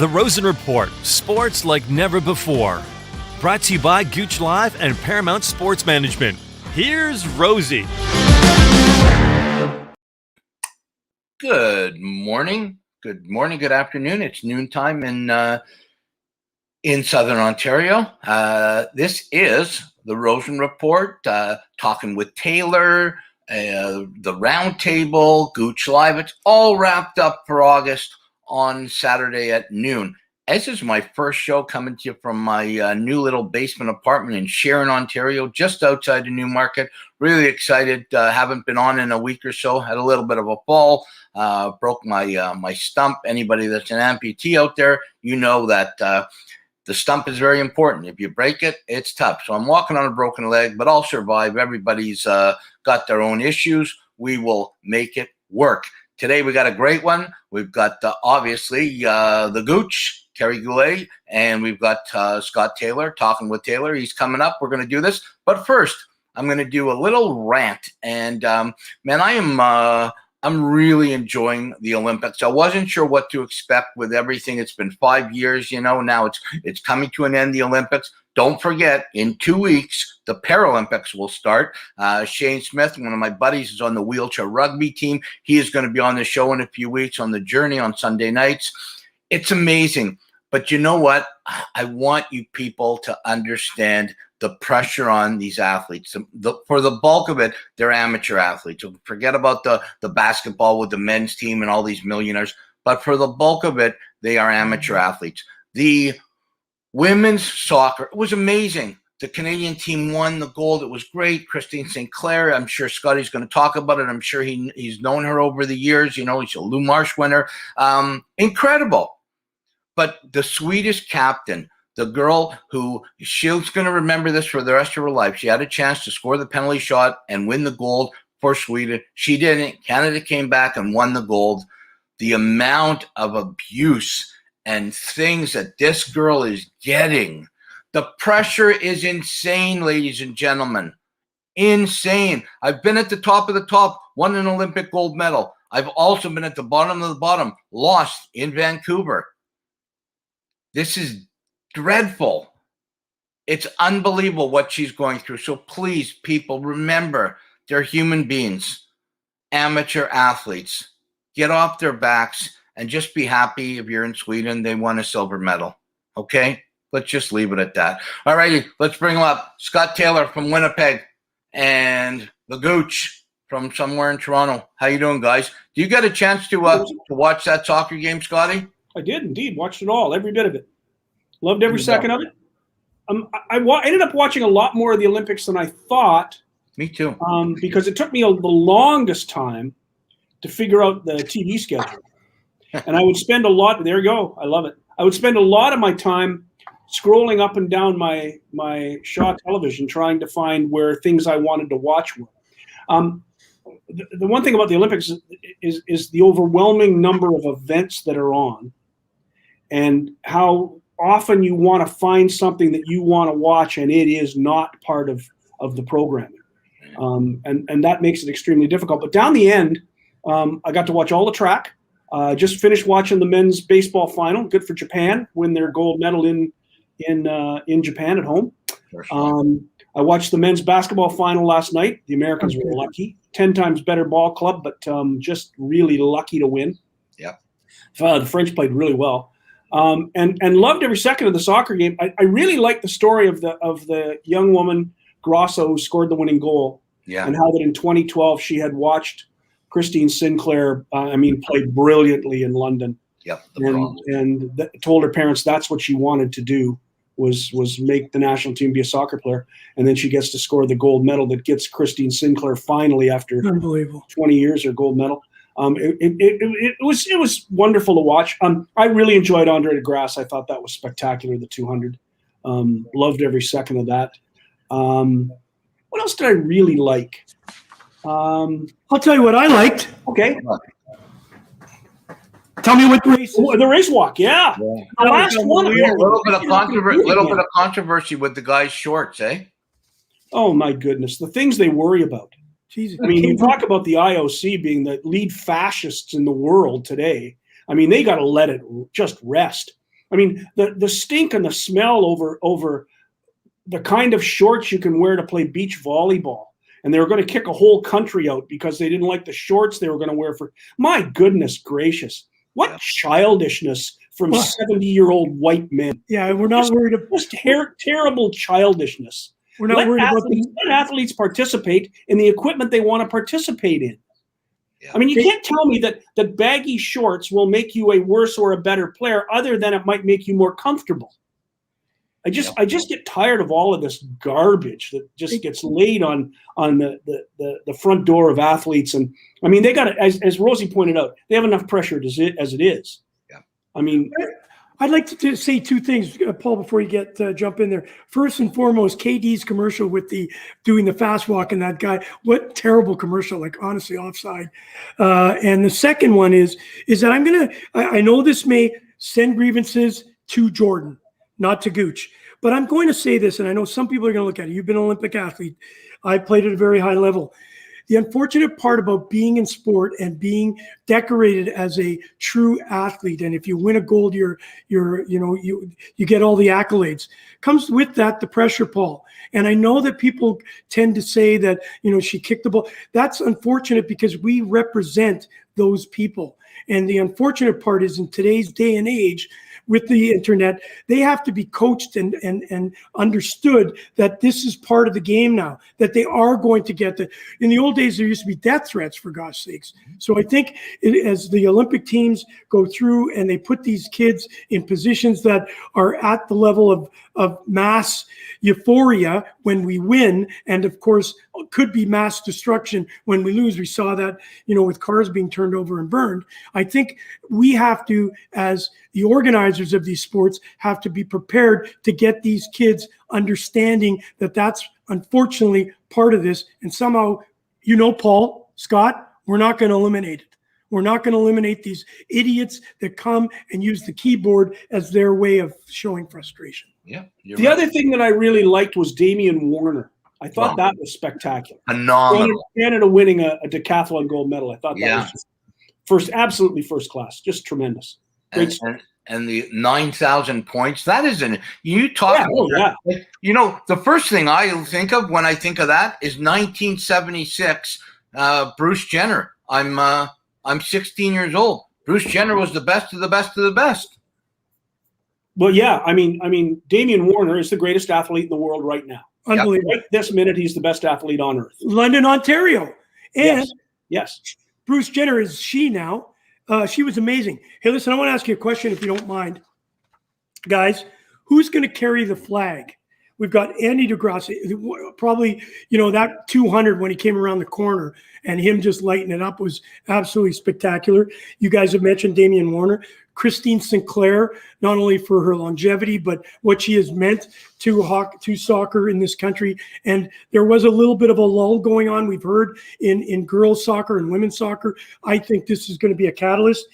The Rosen Report, sports like never before. Brought to you by Gouche Live and Paramount Sports Management. Here's Rosey. Good morning, good afternoon. It's noontime in Southern Ontario. This is the Rosen Report, talking with Taylor, the Roundtable, Gouche Live. It's all wrapped up for August on Saturday at noon. This is my first show coming to you from my new little basement apartment in Sharon, Ontario, just outside of Newmarket. Really excited. Haven't been on in a week or so. Had a little bit of a fall. Broke my stump. Anybody that's an amputee out there, you know that the stump is very important. If you break it, it's tough. So I'm walking on a broken leg, but I'll survive. Everybody's got their own issues. We will make it work. Today we got a great one. We've got obviously the Gouche, Kerry Goulet, and we've got Scott Taylor, talking with Taylor. He's coming up. We're going to do this. But first, I'm going to do a little rant. And man, I'm really enjoying the Olympics. I wasn't sure what to expect with everything. It's been 5 years, now it's coming to an end, the Olympics. Don't forget, in 2 weeks, the Paralympics will start. Shane Smith, one of my buddies, is on the wheelchair rugby team. He is going to be on the show in a few weeks on The Journey on Sunday nights. It's amazing. But you know what? I want you people to understand the pressure on these athletes. For the bulk of it, they're amateur athletes. So forget about the basketball with the men's team and all these millionaires. But for the bulk of it, they are amateur athletes. The women's soccer, it was amazing. The Canadian team won the gold. It was great. Christine St. Clair, I'm sure Scotty's going to talk about it. I'm sure he's known her over the years. He's a Lou Marsh winner. Incredible. But the Swedish captain, the girl who she's going to remember this for the rest of her life. She had a chance to score the penalty shot and win the gold for Sweden. She didn't. Canada came back and won the gold. The amount of abuse and things that this girl is getting, the pressure is insane, ladies and gentlemen. Insane. I've been at the top of the top, won an Olympic gold medal. I've also been at the bottom of the bottom, lost in Vancouver. This is dreadful. It's unbelievable what she's going through. So please, people, remember, they're human beings, amateur athletes. Get off their backs and just be happy if you're in Sweden, they won a silver medal. Okay? Let's just leave it at that. All righty, let's bring him up. Scott Taylor from Winnipeg and the Gouche from somewhere in Toronto. How you doing, guys? Do you get a chance to watch that soccer game, Scotty? I did indeed. Watched it all, every bit of it. Loved every second of it. I ended up watching a lot more of the Olympics than I thought. Me too. Because it took me the longest time to figure out the TV schedule. And I would spend a lot, there you go, I love it. I would spend a lot of my time scrolling up and down my Shaw television trying to find where things I wanted to watch were. The one thing about the Olympics is the overwhelming number of events that are on and how often you want to find something that you want to watch and it is not part of the programming. And that makes it extremely difficult. But down the end, I got to watch all the track. Just finished watching the men's baseball final. Good for Japan, win their gold medal in Japan at home. I watched the men's basketball final last night. The Americans were lucky. 10 times better ball club, but just really lucky to win. Yeah. The French played really well. And loved every second of the soccer game. I really liked the story of the young woman, Grosso, who scored the winning goal. Yeah. And how that in 2012 she had watched Christine Sinclair, play brilliantly in London. Yep. And told her parents that's what she wanted to do was make the national team be a soccer player. And then she gets to score the gold medal that gets Christine Sinclair finally after 20 years her gold medal. It was wonderful to watch. I really enjoyed Andre de Grasse. I thought that was spectacular, the 200. Loved every second of that. What else did I really like? I'll tell you what I liked. Okay. Tell me what race. The race walk, yeah. The last one. A little bit of controversy with the guy's shorts, eh? Oh my goodness, the things they worry about. Jesus. I mean, you talk about the IOC being the lead fascists in the world today. I mean, they got to let it just rest. I mean, the stink and the smell over the kind of shorts you can wear to play beach volleyball. And they were going to kick a whole country out because they didn't like the shorts they were going to wear for. My goodness gracious. What childishness from 70-year-old white men. Yeah, we're not worried about just terrible childishness. We're not worried about let athletes participate in the equipment they want to participate in. Yeah. I mean, you can't tell me that baggy shorts will make you a worse or a better player, other than it might make you more comfortable. I just get tired of all of this garbage that just gets laid on the front door of athletes. And I mean, they got it, as Rosey pointed out, they have enough pressure as it is. Yeah. I mean, I'd like to say two things, Paul, before you get jump in there. First and foremost, KD's commercial with doing the fast walk and that guy. What terrible commercial! Like, honestly, offside. And the second one is that I know this may send grievances to Jordan, not to Gouche, but I'm going to say this, and I know some people are going to look at it. You've been an Olympic athlete. I played at a very high level. The unfortunate part about being in sport and being decorated as a true athlete, and if you win a gold, you get all the accolades, comes with that the pressure, Paul. And I know that people tend to say that, she kicked the ball. That's unfortunate because we represent those people. And the unfortunate part is, in today's day and age, with the internet, they have to be coached and understood that this is part of the game now, that they are going to get in the old days, there used to be death threats, for God's sakes. So I think as the Olympic teams go through and they put these kids in positions that are at the level of mass euphoria when we win, and of course could be mass destruction when we lose. We saw that, with cars being turned over and burned. I think we have to, as the organizers of these sports, have to be prepared to get these kids understanding that that's unfortunately part of this. And somehow, Paul, Scott, we're not going to eliminate it. We're not going to eliminate these idiots that come and use the keyboard as their way of showing frustration. Yeah. The other thing that I really liked was Damian Warner. I thought that was spectacular. Phenomenal. Canada winning a decathlon gold medal. I thought that was absolutely first class. Just tremendous. Great stuff. And the 9,000 points, that isn't, you talk about that. The first thing I think of when I think of that is 1976, Bruce Jenner. I'm 16 years old. Bruce Jenner was the best of the best of the best. Well, yeah, I mean, Damian Warner is the greatest athlete in the world right now. Unbelievable. Right this minute, he's the best athlete on earth. London, Ontario. And yes. Bruce Jenner is she now. She was amazing. Hey, listen, I want to ask you a question if you don't mind. Guys, who's going to carry the flag? We've got Andy DeGrasse, probably, that 200 when he came around the corner and him just lighting it up was absolutely spectacular. You guys have mentioned Damian Warner. Christine Sinclair, not only for her longevity, but what she has meant to soccer in this country. And there was a little bit of a lull going on. We've heard in girls soccer and women's soccer. I think this is going to be a catalyst.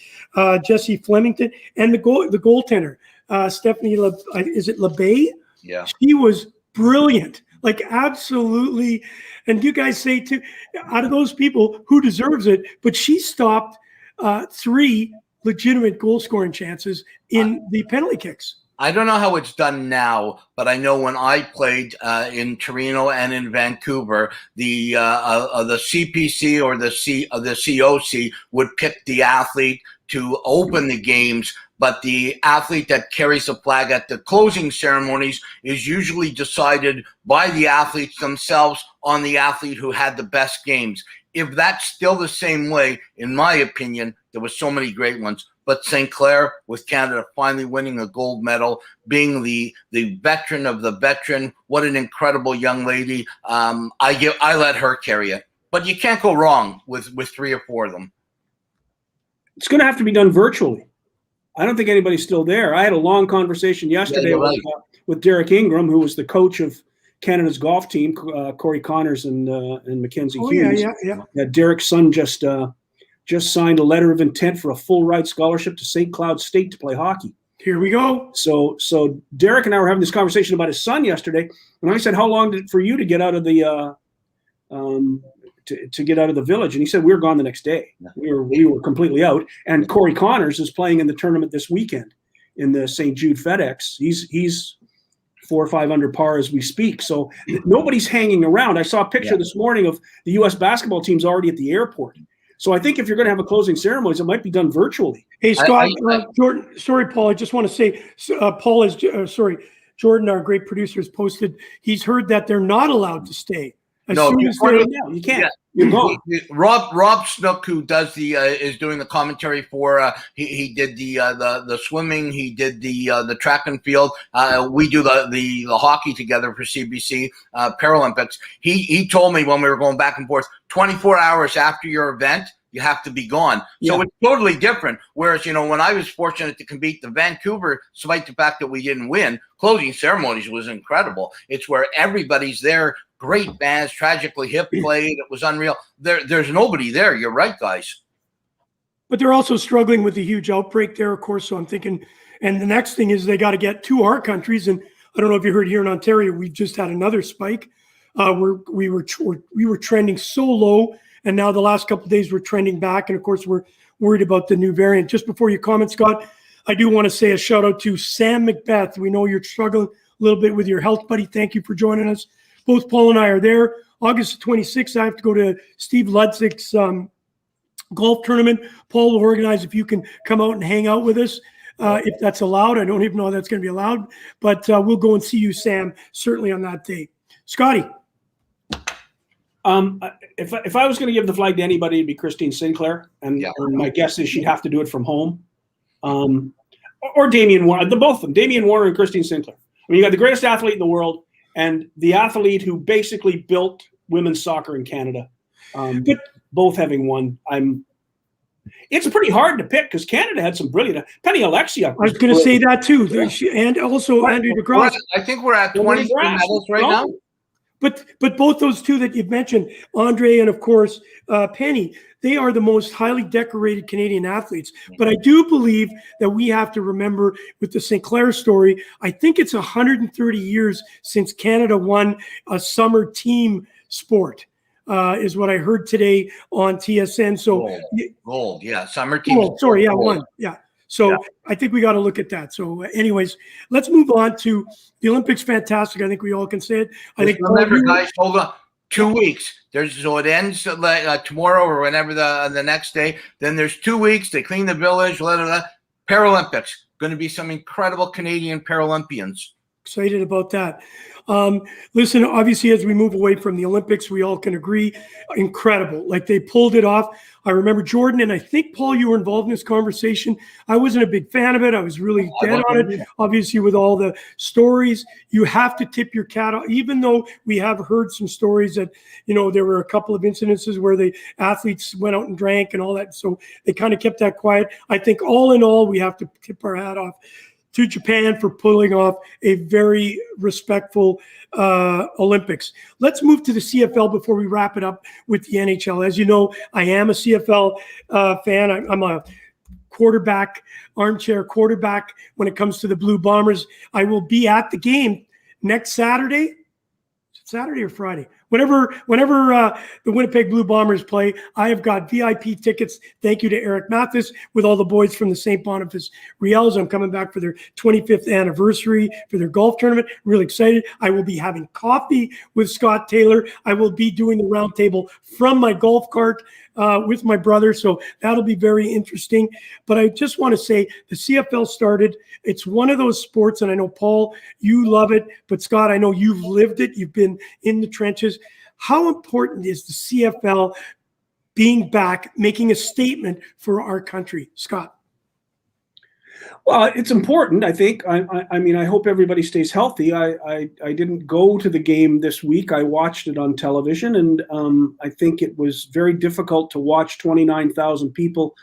Jessie Flemington and the goaltender, Stephanie, is it LeBay? Yeah. She was brilliant, like absolutely. And you guys say too, out of those people, who deserves it? But she stopped 3 legitimate goal scoring chances in the penalty kicks. I don't know how it's done now, but I know when I played in Torino and in Vancouver, the CPC or the COC would pick the athlete to open the games, but the athlete that carries the flag at the closing ceremonies is usually decided by the athletes themselves on the athlete who had the best games. If that's still the same way, in my opinion, there were so many great ones. But St. Clair, with Canada finally winning a gold medal, being the veteran of the veteran, what an incredible young lady. I let her carry it. But you can't go wrong with 3 or 4 of them. It's going to have to be done virtually. I don't think anybody's still there. I had a long conversation yesterday with Derek Ingram, who was the coach of Canada's golf team, Corey Connors and Mackenzie Hughes. Yeah. Derek's son just signed a letter of intent for a full ride scholarship to St. Cloud State to play hockey. Here we go. So Derek and I were having this conversation about his son yesterday, and I said, "How long did it for you to get out of the to get out of the village?" And he said, "We were gone the next day. We were completely out." And Corey Connors is playing in the tournament this weekend. in the St. Jude FedEx. He's 4 or 5 under par as we speak. So nobody's hanging around. I saw a picture this morning of the U.S. basketball team's already at the airport. So I think if you're going to have a closing ceremony, it might be done virtually. Hey, Scott, Jordan, sorry, Paul, I just want to say, Jordan, our great producer, has posted, he's heard that they're not allowed to stay. You can't. Yeah. You're gone. Rob Snook, who does is doing the commentary for. He did the swimming. He did the track and field. We do the hockey together for CBC Paralympics. He told me when we were going back and forth, 24 hours after your event, you have to be gone. So it's totally different. Whereas, when I was fortunate to compete in Vancouver, despite the fact that we didn't win, closing ceremonies was incredible. It's where everybody's there. Great bands, Tragically Hip played. It was unreal. There's nobody there. You're right, guys. But they're also struggling with the huge outbreak there, of course. So I'm thinking, and the next thing is they got to get to our countries. And I don't know if you heard here in Ontario, we've just had another spike. We were trending so low, and now the last couple of days we're trending back. And of course, we're worried about the new variant. Just before you comment, Scott, I do want to say a shout out to Sam Macbeth. We know you're struggling a little bit with your health, buddy. Thank you for joining us. Both Paul and I are there. August 26th, I have to go to Steve Ludzik's golf tournament. Paul will organize if you can come out and hang out with us, if that's allowed. I don't even know if that's going to be allowed, but we'll go and see you, Sam, certainly on that day. Scotty. If I was going to give the flag to anybody, it'd be Christine Sinclair. And my guess is she'd have to do it from home. Or Damian Warner, the both of them, Damian Warner and Christine Sinclair. I mean, you got the greatest athlete in the world, and the athlete who basically built women's soccer in Canada, but both having won. It's pretty hard to pick because Canada had some brilliant. Penny Alexiuk. I was going to say that too, and also Andrew DeGrasse. I think we're at 23 medals right now. But both those two that you've mentioned, Andre and of course Penny, they are the most highly decorated Canadian athletes. But I do believe that we have to remember with the Sinclair story, I think it's 130 years since Canada won a summer team sport, is what I heard today on TSN. So gold, summer team. One, So I think we got to look at that. So anyways, let's move on to the Olympics. Fantastic. I think we all can say it. Remember, guys, hold on. 2 weeks. So it ends tomorrow or whenever the next day. Then there's 2 weeks. They clean the village. Paralympics. Going to be some incredible Canadian Paralympians. Excited about that. Listen, obviously, as we move away from the Olympics, we all can agree, incredible. Like they pulled it off. I remember Jordan, and I think, Paul, you were involved in this conversation. I wasn't a big fan of it. I was really dead on it. Obviously, with all the stories, you have to tip your cap off, even though we have heard some stories that, there were a couple of incidences where the athletes went out and drank and all that. So they kind of kept that quiet. I think all in all, we have to tip our hat off to Japan for pulling off a very respectful Olympics. Let's move to the CFL before we wrap it up with the NHL. As you know, I am a CFL fan. I'm a armchair quarterback when it comes to the Blue Bombers. I will be at the game next Saturday. Saturday or Friday? Whenever the Winnipeg Blue Bombers play, I have got VIP tickets. Thank you to Eric Mathis with all the boys from the St. Boniface Riels. I'm coming back for their 25th anniversary for their golf tournament. I'm really excited. I will be having coffee with Scott Taylor. I will be doing the roundtable from my golf cart with my brother. So that'll be very interesting. But I just want to say the CFL started. It's one of those sports, and I know, Paul, you love it. But Scott, I know you've lived it. You've been in the trenches. How important is the CFL being back, making a statement for our country? Scott. Well, it's important, I think. I mean, I hope everybody stays healthy. I didn't go to the game this week. I watched it on television, and I think it was very difficult to watch 29,000 people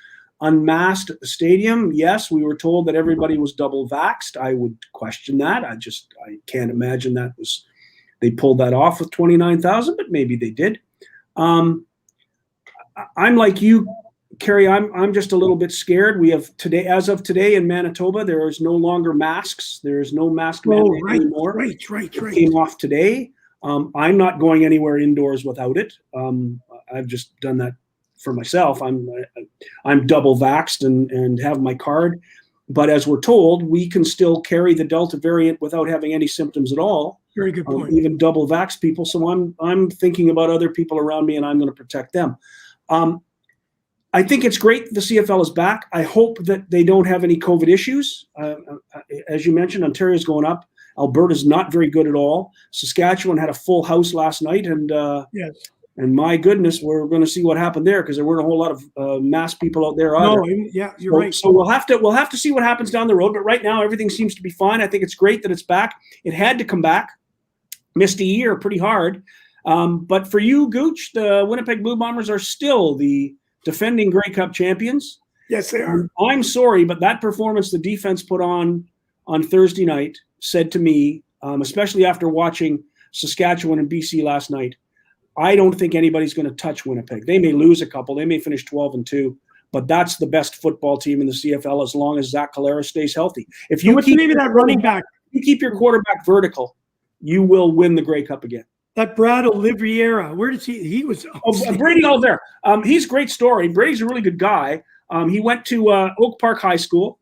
unmasked at the stadium. Yes, we were told that everybody was double vaxxed. I would question that. I can't imagine they pulled that off with 29,000, but maybe they did. I'm like you, Kerry. I'm just a little bit scared. We have today, as of today in Manitoba, there is no longer masks. There is no mask mandate anymore. Right. It came off today. I'm not going anywhere indoors without it. I've just done that for myself. I'm double vaxxed and have my card. But as we're told, we can still carry the Delta variant without having any symptoms at all. Very good point. Even double vax people. So I'm thinking about other people around me, and I'm going to protect them. I think it's great that the CFL is back. I hope that they don't have any COVID issues. As you mentioned, Ontario's going up. Alberta's not very good at all. Saskatchewan had a full house last night, and Yes. and my goodness, we're going to see what happened there, because there weren't a whole lot of mass people out there either. No, yeah, you're right. So we'll have to see what happens down the road. But right now, everything seems to be fine. I think it's great that it's back. It had to come back. Missed a year pretty hard. But for you, Gooch, the Winnipeg Blue Bombers are still the defending Grey Cup champions. Yes, they are. I'm sorry, but that performance the defense put on Thursday night said to me, especially after watching Saskatchewan and BC last night, I don't think anybody's going to touch Winnipeg. They may lose a couple. They may finish 12-2, but that's the best football team in the CFL as long as Zach Collaros stays healthy. If you what's the name of that running back? You keep your quarterback vertical, you will win the Grey Cup again. That Brad Oliveira, where does he was Brady Oliveira. He's a great story. Brady's a really good guy. He went to Oak Park High School,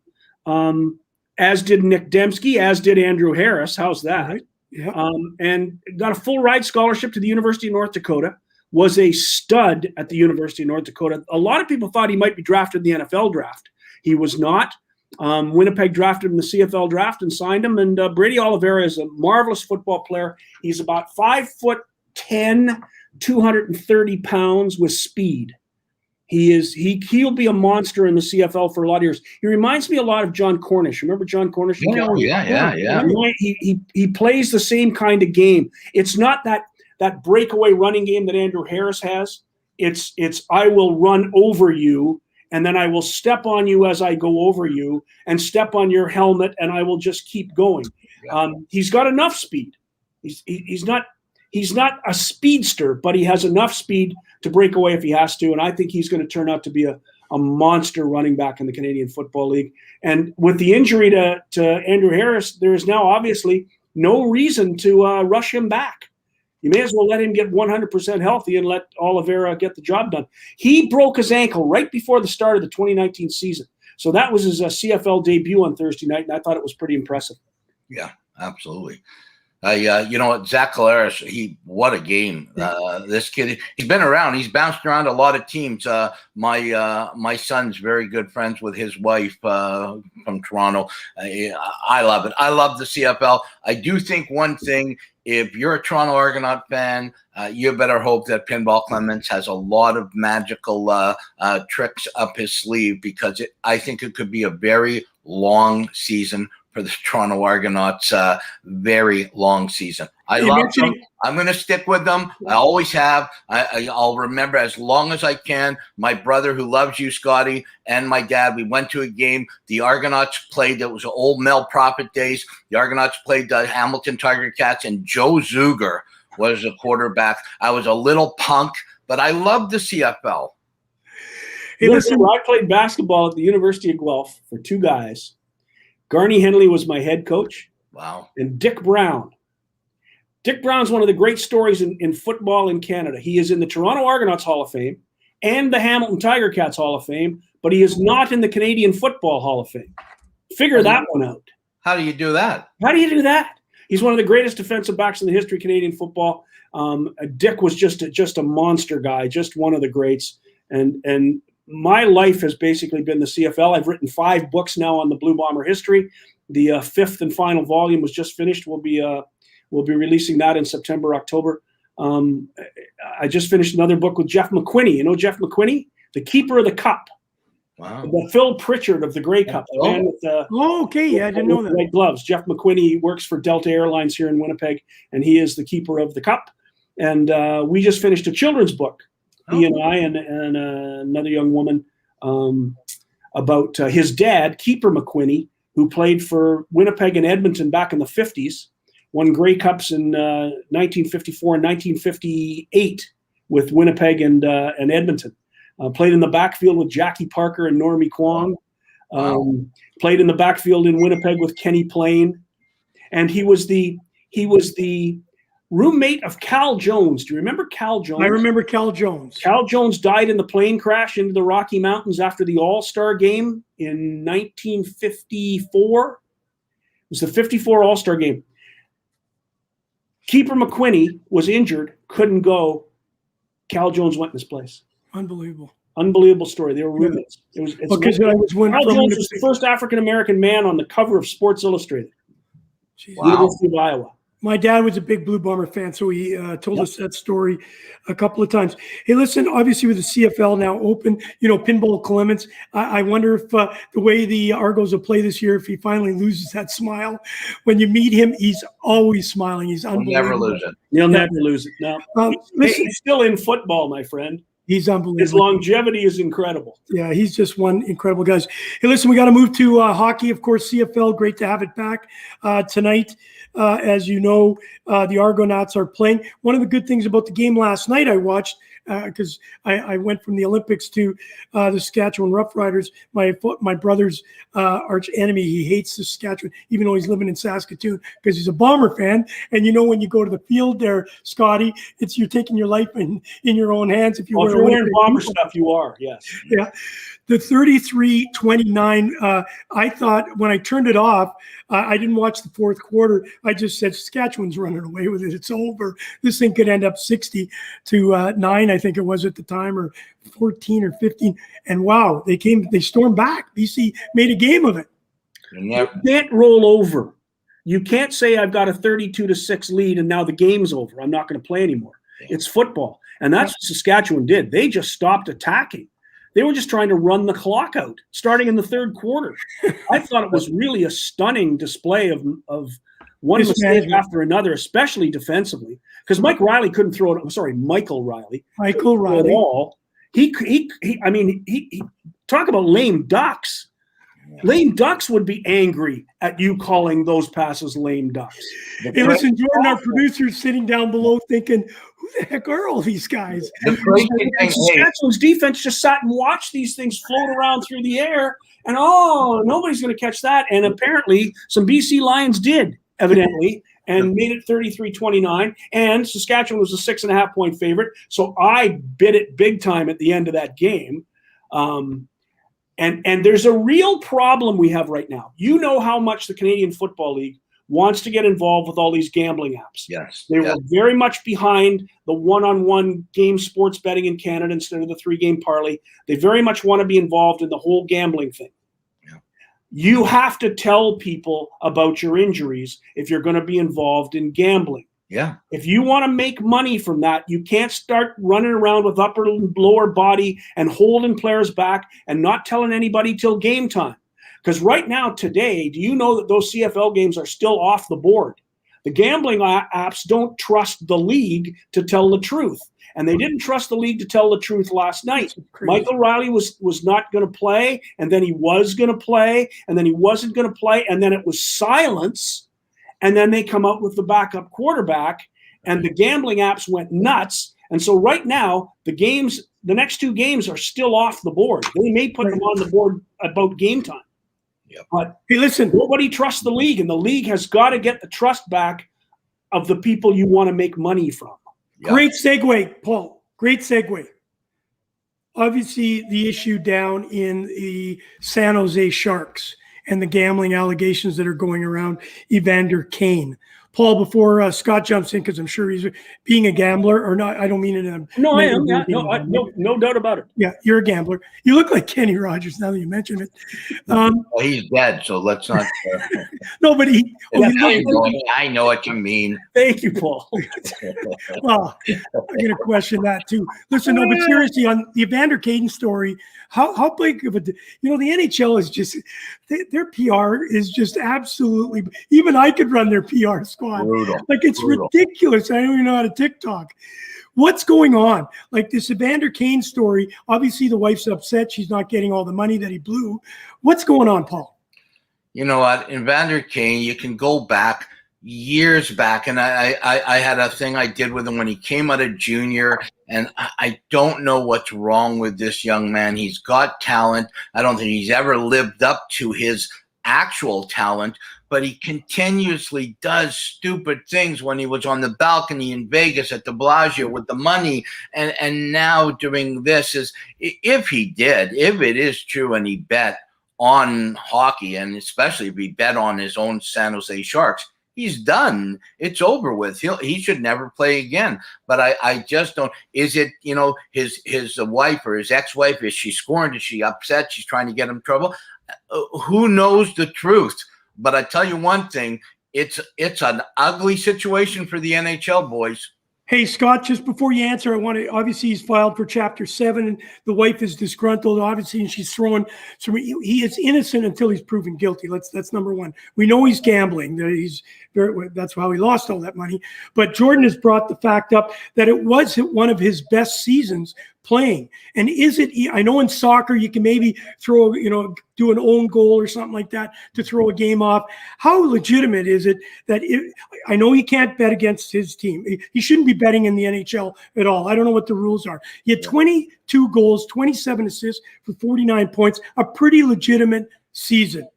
as did Nick Dembski, as did Andrew Harris. How's that? Right. Yeah. And got a full ride scholarship to the University of North Dakota, was a stud at the University of North Dakota. A lot of people thought he might be drafted in the NFL draft. He was not. Winnipeg drafted him in the CFL draft and signed him. And Brady Oliveira is a marvelous football player. He's about 5'10", 230 pounds with speed. He'll be a monster in the CFL for a lot of years. He reminds me a lot of John Cornish. Remember John Cornish? Yeah. He plays the same kind of game. It's not that breakaway running game that Andrew Harris has. It's I will run over you, and then I will step on you as I go over you, and step on your helmet, and I will just keep going. Yeah. He's got enough speed. He's not a speedster, but he has enough speed to break away if he has to. And I think he's going to turn out to be a monster running back in the Canadian Football League. And with the injury to Andrew Harris, there is now obviously no reason to rush him back. You may as well let him get 100% healthy and let Oliveira get the job done. He broke his ankle right before the start of the 2019 season. So that was his CFL debut on Thursday night, and I thought it was pretty impressive. Yeah, absolutely. You know what, Zach Collaros, what a game. This kid, he's been around. He's bounced around a lot of teams. My son's very good friends with his wife from Toronto. I love it. I love the CFL. I do think one thing, if you're a Toronto Argonaut fan, you better hope that Pinball Clements has a lot of magical tricks up his sleeve, because I think it could be a very long season for the Toronto Argonauts, very long season. I love them. I'm going to stick with them. I always have. I'll remember as long as I can. My brother, who loves you, Scotty, and my dad, we went to a game. The Argonauts played. It was old Mel Prophet days. The Argonauts played the Hamilton Tiger Cats, and Joe Zuger was the quarterback. I was a little punk, but I loved the CFL. Hey, listen, I played basketball at the University of Guelph for two guys. Garney Henley was my head coach. Wow. And Dick Brown. Dick Brown's one of the great stories in football in Canada. He is in the Toronto Argonauts Hall of Fame and the Hamilton Tiger Cats Hall of Fame, but he is not in the Canadian Football Hall of Fame. Figure that one out. How do you do that? How do you do that? He's one of the greatest defensive backs in the history of Canadian football. Dick was just a monster guy, just one of the greats. And my life has basically been the CFL. I've written 5 books now on the Blue Bomber history. The 5th and final volume was just finished. We'll be releasing that in September, October. I just finished another book with Jeff McQuinney. You know Jeff McQuinney, the keeper of the cup. Wow. The Phil Pritchard of the Grey Cup. The man with okay, yeah, I didn't know that. White gloves. Jeff McQuinney works for Delta Airlines here in Winnipeg, and he is the keeper of the cup. And we just finished a children's book. He and I and another young woman about his dad, Keeper McQuinney, who played for Winnipeg and Edmonton back in the 50s, won Grey Cups in 1954 and 1958 with Winnipeg and Edmonton. Played in the backfield with Jackie Parker and Normie Kwong. Played in the backfield in Winnipeg with Kenny Plain. And he was the roommate of Cal Jones. Do you remember Cal Jones? I remember Cal Jones. Cal Jones died in the plane crash into the Rocky Mountains after the All-Star game in 1954. It was the 54 All-Star game. Keeper McQuinney was injured, couldn't go. Cal Jones went in his place. Unbelievable story. They were roommates. Cal Jones was the first African-American man on the cover of Sports Illustrated. Wow. University of Iowa. My dad was a big Blue Bomber fan, so he told us that story a couple of times. Hey, listen, obviously with the CFL now open, Pinball Clements, I wonder if the way the Argos will play this year, if he finally loses that smile. When you meet him, he's always smiling. He's unbelievable. He'll never lose it. He'll never lose it. No. Listen, He's still in football, my friend. He's unbelievable. His longevity is incredible. Yeah, he's just one incredible guy. Hey, listen, we got to move to hockey. Of course, CFL, great to have it back tonight. As you know, the Argonauts are playing. One of the good things about the game last night I watched, because I went from the Olympics to the Saskatchewan Roughriders, my brother's arch enemy. He hates the Saskatchewan, even though he's living in Saskatoon, because he's a Bomber fan. And when you go to the field there, Scotty, you're taking your life in your own hands. If you're wearing Bomber stuff, you are, yes. Yeah. The 33-29, I thought when I turned it off, I didn't watch the fourth quarter. I just said, Saskatchewan's running away with it. It's over. This thing could end up 60-9, I think it was at the time, or 14 or 15. And wow, they stormed back. BC made a game of it. You can't roll over. You can't say I've got a 32-6 lead and now the game's over. I'm not going to play anymore. It's football. And that's what Saskatchewan did. They just stopped attacking. They were just trying to run the clock out, starting in the third quarter. I thought it was really a stunning display of one mistake after another, especially defensively, because Michael Riley couldn't throw it. I'm sorry, Michael Riley. Michael Riley. At all. He talk about lame ducks. Lame ducks would be angry at you calling those passes lame ducks. Hey, listen, Jordan, our producer's sitting down below thinking, who the heck are all these guys? Saskatchewan's defense just sat and watched these things float around through the air, and nobody's going to catch that. And apparently some BC Lions did, evidently, and made it 33-29. And Saskatchewan was a 6.5-point favorite. So I bid it big time at the end of that game. And there's a real problem we have right now. You know how much the Canadian Football League wants to get involved with all these gambling apps. Yes. They were very much behind the one-on-one game sports betting in Canada instead of the 3-game parlay. They very much want to be involved in the whole gambling thing. Yeah. You have to tell people about your injuries if you're going to be involved in gambling. Yeah. If you want to make money from that, you can't start running around with upper and lower body and holding players back and not telling anybody till game time. Because right now, today, do you know that those CFL games are still off the board? The gambling apps don't trust the league to tell the truth. And they didn't trust the league to tell the truth last night. Michael Riley was not going to play, and then he was going to play, and then he wasn't going to play, and then it was silence. And then they come out with the backup quarterback, and the gambling apps went nuts. And so right now, the next 2 games are still off the board. They may put them on the board about game time. Yep. But hey, listen, nobody trusts the league, and the league has got to get the trust back of the people you want to make money from. Yep. Great segue, Paul. Great segue. Obviously, the issue down in the San Jose Sharks and the gambling allegations that are going around Evander Kane. Paul, before Scott jumps in, because I'm sure he's being a gambler, or not, I don't mean it in a... No, I am. Yeah, no doubt about it. Yeah, you're a gambler. You look like Kenny Rogers now that you mention it. Well, he's dead, so let's not... No, but I know what you mean. Thank you, Paul. Well, I'm going to question that too. Listen, no, but seriously, on the Evander Kane story, how big of a... the NHL is just... Their PR is just absolutely... Even I could run their PR squad. Brutal. Like, it's ridiculous. I don't even know how to TikTok. What's going on? Like, this Evander Kane story, obviously the wife's upset. She's not getting all the money that he blew. What's going on, Paul? You know what? Evander Kane, you can go back years back, and I had a thing I did with him when he came out of junior, and I don't know what's wrong with this young man. He's got talent. I don't think he's ever lived up to his actual talent, but he continuously does stupid things. When he was on the balcony in Vegas at the Bellagio with the money, and now doing this, is if it is true and he bet on hockey, and especially if he bet on his own San Jose Sharks, he's done. It's over with. He should never play again. But I just don't. Is it, his wife or his ex-wife? Is she scorned? Is she upset? She's trying to get him trouble. Who knows the truth? But I tell you one thing: it's an ugly situation for the NHL, boys. Hey, Scott, just before you answer, I want to, obviously he's filed for Chapter 7 and the wife is disgruntled, obviously, and she's throwing, so he is innocent until he's proven guilty. That's number one. We know he's gambling. That's how he lost all that money. But Jordan has brought the fact up that it was one of his best seasons playing. And is it, I know in soccer you can maybe throw, do an own goal or something like that to throw a game off. How legitimate is it that I know he can't bet against his team. He shouldn't be betting in the NHL at all. I don't know what the rules are. He had 22 goals, 27 assists for 49 points, a pretty legitimate season.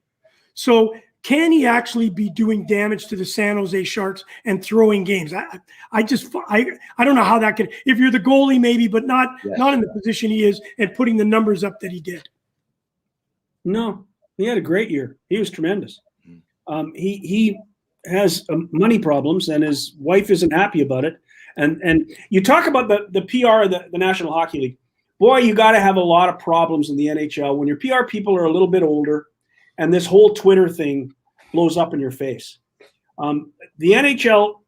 So can he actually be doing damage to the San Jose Sharks and throwing games? I don't know how that could, if you're the goalie maybe, but not in the position he is and putting the numbers up that he did. No, he had a great year. He was tremendous. He has money problems and his wife isn't happy about it. And you talk about the PR of the National Hockey League. Boy, you got to have a lot of problems in the NHL when your PR people are a little bit older and this whole Twitter thing blows up in your face. The NHL,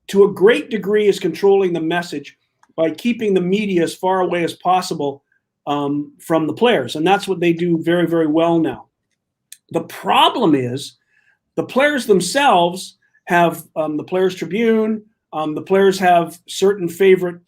to a great degree, is controlling the message by keeping the media as far away as possible from the players. And that's what they do very, very well now. The problem is the players themselves have the Players Tribune. The players have certain favorite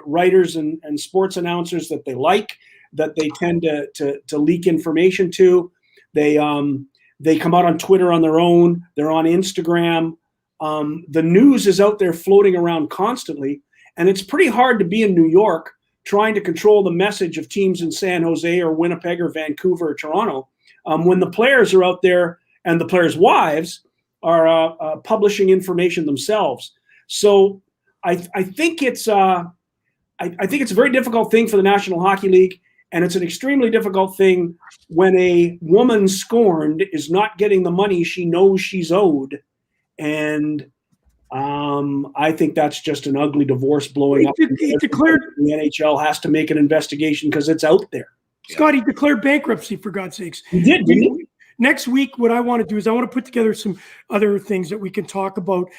writers and sports announcers that they like, that they tend to leak information to. They come out on Twitter on their own. They're on Instagram. The news is out there floating around constantly. And it's pretty hard to be in New York trying to control the message of teams in San Jose or Winnipeg or Vancouver or Toronto when the players are out there and the players' wives are publishing information themselves. So I think it's a very difficult thing for the National Hockey League. And it's an extremely difficult thing when a woman scorned is not getting the money she knows she's owed. And I think that's just an ugly divorce blowing up. He declared the NHL has to make an investigation because it's out there. Scott, he declared bankruptcy, for God's sakes. He did, didn't he? Next week, what I want to do is I want to put together some other things that we can talk about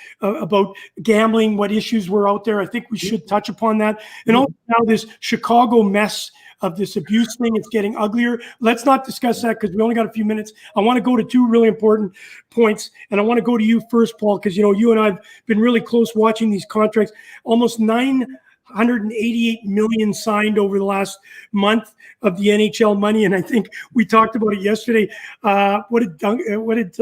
gambling, what issues were out there. I think we should touch upon that. And also now this Chicago mess of this abuse thing, it's getting uglier. Let's not discuss that because we only got a few minutes. I want to go to two really important points. And I want to go to you first, Paul, because, you and I have been really close watching these contracts. Almost 988 million signed over the last month of the NHL money, and I think we talked about it yesterday. What did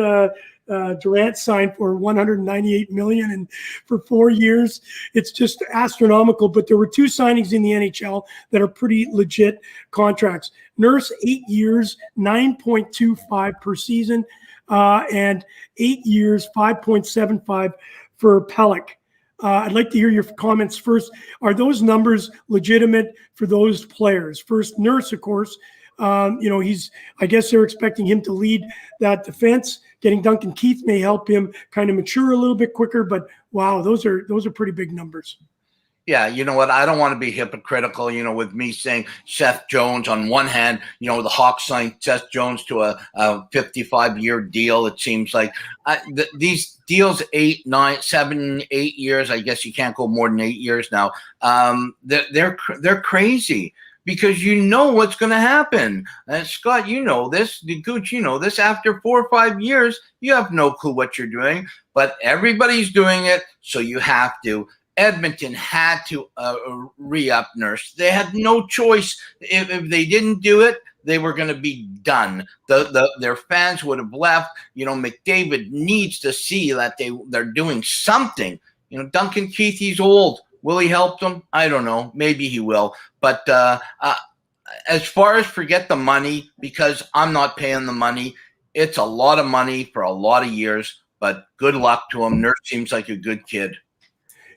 Durant sign for? 198 million, and for 4 years, it's just astronomical. But there were two signings in the NHL that are pretty legit contracts. Nurse, 8 years, 9.25 per season, and 8 years, 5.75 for Pelech. I'd like to hear your comments first. Are those numbers legitimate for those players? First, Nurse, of course, I guess they're expecting him to lead that defense. Getting Duncan Keith may help him kind of mature a little bit quicker, but wow, those are pretty big numbers. Yeah, you know what? I don't want to be hypocritical, with me saying Seth Jones on one hand, the Hawks signed Seth Jones to a 55-year deal. It seems like these deals, 8, 9, 7, 8 years. I guess you can't go more than 8 years now. They're crazy because you know what's going to happen. Scott, you know this. Gouche, you know this. After 4 or 5 years, you have no clue what you're doing, but everybody's doing it, so you have to. Edmonton had to re-up Nurse. They had no choice. If they didn't do it, they were going to be done. Their fans would have left. McDavid needs to see that they're doing something. Duncan Keith, he's old. Will he help them? I don't know. Maybe he will. But as far as forget the money, because I'm not paying the money, it's a lot of money for a lot of years, but good luck to him. Nurse seems like a good kid.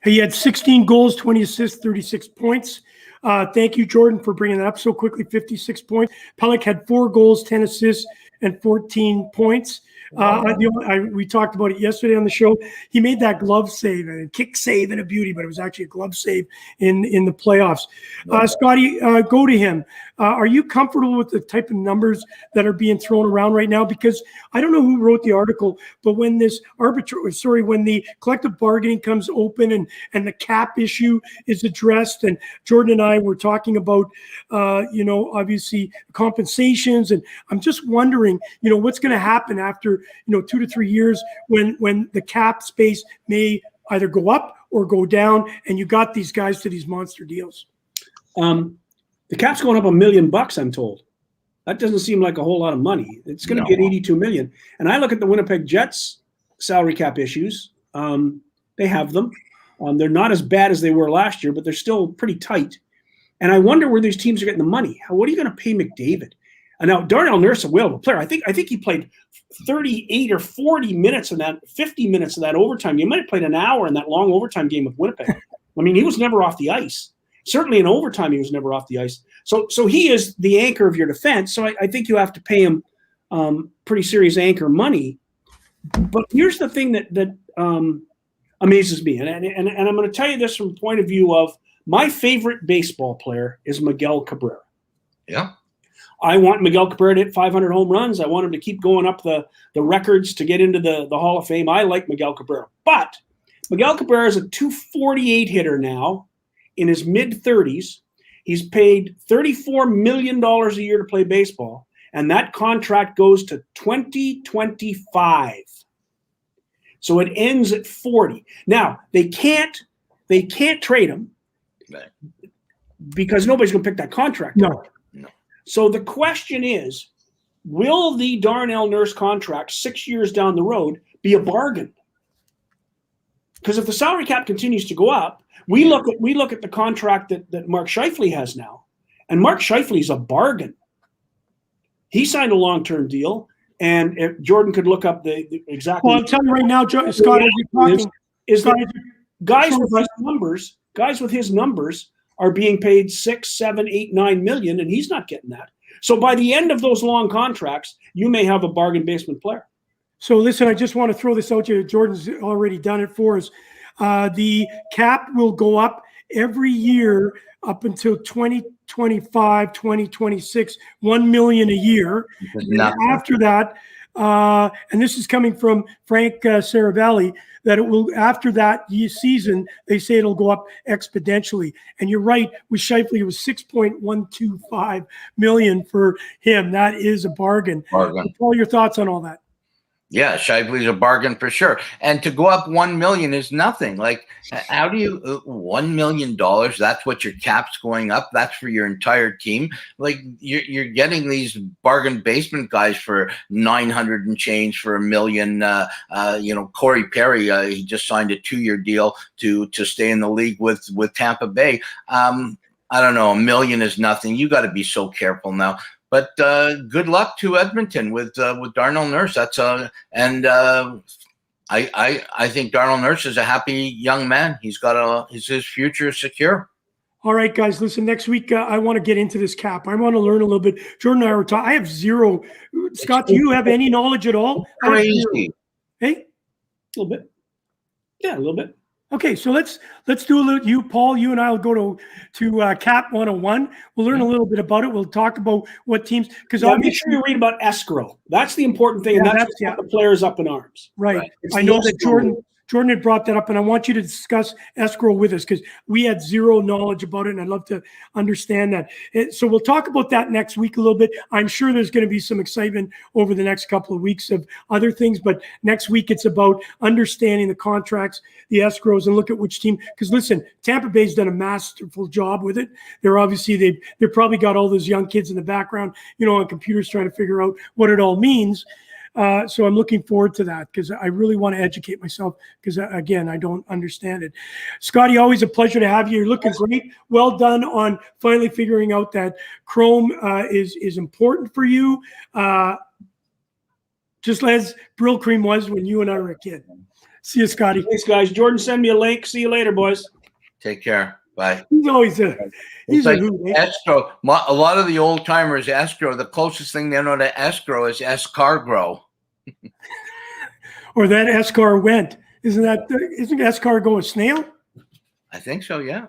He had 16 goals, 20 assists, 36 points. Thank you, Jordan, for bringing that up so quickly. 56 points. Pelech had 4 goals, 10 assists, and 14 points. We talked about it yesterday on the show. He made that glove save and a kick save and a beauty, but it was actually a glove save in the playoffs. Scotty, go to him. Are you comfortable with the type of numbers that are being thrown around right now? Because I don't know who wrote the article, but when this when the collective bargaining comes open and the cap issue is addressed, and Jordan and I were talking about, obviously compensations, and I'm just wondering, what's going to happen after 2 to 3 years when the cap space may either go up or go down, and you got these guys to these monster deals. The cap's going up $1 million, I'm told. That doesn't seem like a whole lot of money. It's going to be at $82 million. And I look at the Winnipeg Jets salary cap issues. They have them. They're not as bad as they were last year, but they're still pretty tight. And I wonder where these teams are getting the money. What are you going to pay McDavid? And now Darnell Nurse, a whale of a player. I think he played 38 or 40 minutes in that, 50 minutes of that overtime. You might have played an hour in that long overtime game with Winnipeg. I mean, he was never off the ice. Certainly in overtime, he was never off the ice. So he is the anchor of your defense. So I think you have to pay him pretty serious anchor money. But here's the thing that amazes me. And I'm going to tell you this from the point of view of my favorite baseball player is Miguel Cabrera. Yeah. I want Miguel Cabrera to hit 500 home runs. I want him to keep going up the records to get into the Hall of Fame. I like Miguel Cabrera. But Miguel Cabrera is a .248 hitter now in his mid-30s. He's paid $34 million a year to play baseball, and that contract goes to 2025. So it ends at 40. Now, they can't trade him because nobody's going to pick that contract up. No. So the question is, will the Darnell Nurse contract 6 years down the road be a bargain? Because if the salary cap continues to go up, we look at the contract that Mark Scheifele has now, and Mark Scheifele is a bargain. He signed a long-term deal, and if Jordan could look up the exactly. Well, I'm telling you right now, Scott, as you're talking, is that guys with his numbers are being paid 6, 7, 8, 9 million, and he's not getting that. So by the end of those long contracts, you may have a bargain basement player. So listen, I just want to throw this out to you. Jordan's already done it for us. The cap will go up every year up until 2025, 2026, 1 million a year. And after that, and this is coming from Frank Saravalli, that it will, after that season, they say it'll go up exponentially. And you're right, with Scheifele, it was 6.125 million for him. That is a bargain. Paul, your thoughts on all that? Yeah, Scheifele's a bargain for sure. And to go up 1 million is nothing. Like, how do you $1 million? That's what your cap's going up. That's for your entire team. Like, you're getting these bargain basement guys for 900 and change for $1 million. Corey Perry, he just signed a 2-year deal to stay in the league with Tampa Bay. I don't know. $1 million is nothing. You got to be so careful now. But good luck to Edmonton with Darnell Nurse. I think Darnell Nurse is a happy young man. His future is secure. All right, guys, listen, next week I want to get into this cap. I want to learn a little bit. Jordan and I were talking. I have zero. Scott, do you have any knowledge at all? Crazy. Hey? A little bit. Yeah, a little bit. Okay, so let's do a little. Paul, you and I will go to Cap 101. We'll learn a little bit about it. We'll talk about what teams, because make sure you read about escrow. That's the important thing, and that's what the players up in arms. Right. I know that Jordan had brought that up, and I want you to discuss escrow with us because we had zero knowledge about it, and I'd love to understand that. So we'll talk about that next week a little bit. I'm sure there's going to be some excitement over the next couple of weeks of other things, but next week it's about understanding the contracts, the escrows, and look at which team. Because listen, Tampa Bay's done a masterful job with it. They're obviously they've probably got all those young kids in the background, on computers trying to figure out what it all means. So I'm looking forward to that because I really want to educate myself because, again, I don't understand it. Scotty, always a pleasure to have you. You're looking great. Well done on finally figuring out that Chrome is important for you. just as Brill Cream was when you and I were a kid. See you, Scotty. Thanks, guys. Jordan, send me a link. See you later, boys. Take care. Bye. He's always he's Like a hoot. Eh? escrow. A lot of the old timers escrow. The closest thing they know to escrow is escargot. Or that escar went. Isn't escar go a snail? I think so. Yeah.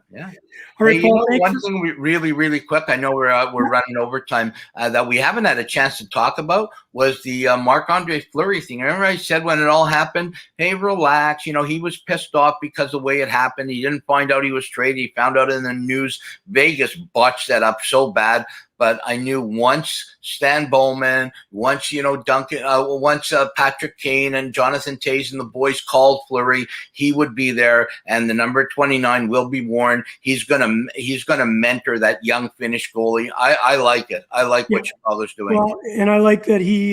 All right, Hey, Paul, one thing really quick. I know we're running overtime that we haven't had a chance to talk about was the Marc-Andre Fleury thing. Remember I said when it all happened, hey, relax. He was pissed off because of the way it happened. He didn't find out he was traded. He found out in the news. Vegas botched that up so bad. But I knew once Stan Bowman, once Duncan, once Patrick Kane and Jonathan Toews and the boys called Fleury, he would be there, and the number 29 will be worn. He's gonna mentor that young Finnish goalie. I like it. I like what your father's doing. Well, and I like that he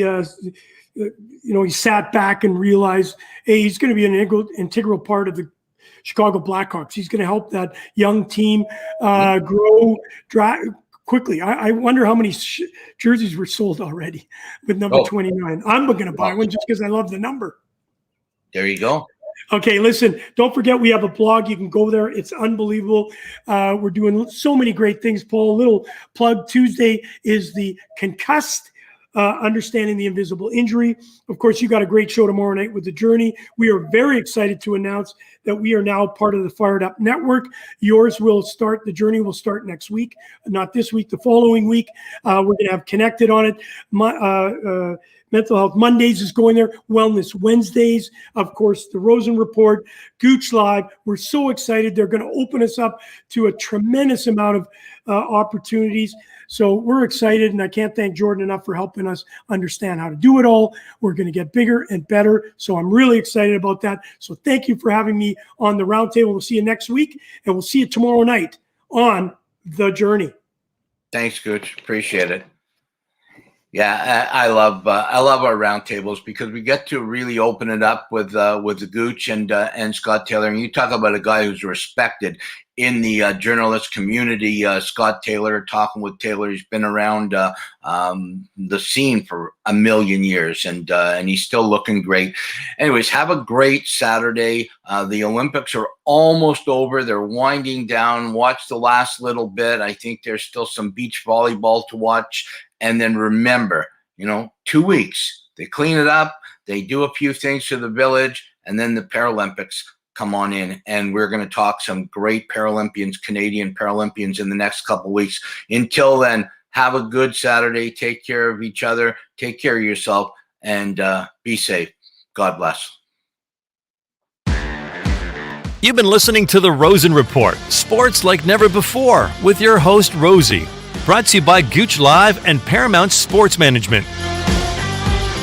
sat back and realized, hey, he's going to be an integral part of the Chicago Blackhawks. He's going to help that young team grow quickly. I wonder how many jerseys were sold already with number 29. I'm going to buy one just because I love the number. There you go. Okay, listen, don't forget we have a blog. You can go there. It's unbelievable. We're doing so many great things, Paul. A little plug. Tuesday is the Concussed, Understanding the Invisible Injury. Of course, you got a great show tomorrow night with The Journey. We are very excited to announce that we are now part of the Fired Up Network. Yours will start, The Journey will start next week, not this week, the following week. We're going to have Connected on it. Mental Health Mondays is going there. Wellness Wednesdays. Of course, the Rosen Report, Gouche Live. We're so excited. They're going to open us up to a tremendous amount of opportunities. So we're excited, and I can't thank Jordan enough for helping us understand how to do it all. We're going to get bigger and better. So I'm really excited about that. So thank you for having me on the Roundtable. We'll see you next week, and we'll see you tomorrow night on The Journey. Thanks, Gouche. Appreciate it. Yeah, I love our roundtables because we get to really open it up with the Gouche and Scott Taylor. And you talk about a guy who's respected in the journalist community. Scott Taylor, talking with Taylor, he's been around the scene for a million years, and he's still looking great. Anyways, have a great Saturday. The Olympics are almost over. They're winding down. Watch the last little bit. I think there's still some beach volleyball to watch. And then remember, 2 weeks, they clean it up, they do a few things to the village, and then the Paralympics come on in. And we're going to talk some great Paralympians, Canadian Paralympians in the next couple of weeks. Until then, have a good Saturday. Take care of each other. Take care of yourself, and be safe. God bless. You've been listening to The Rosen Report, sports like never before, with your host, Rosey. Brought to you by Gouche Live and Paramount Sports Management.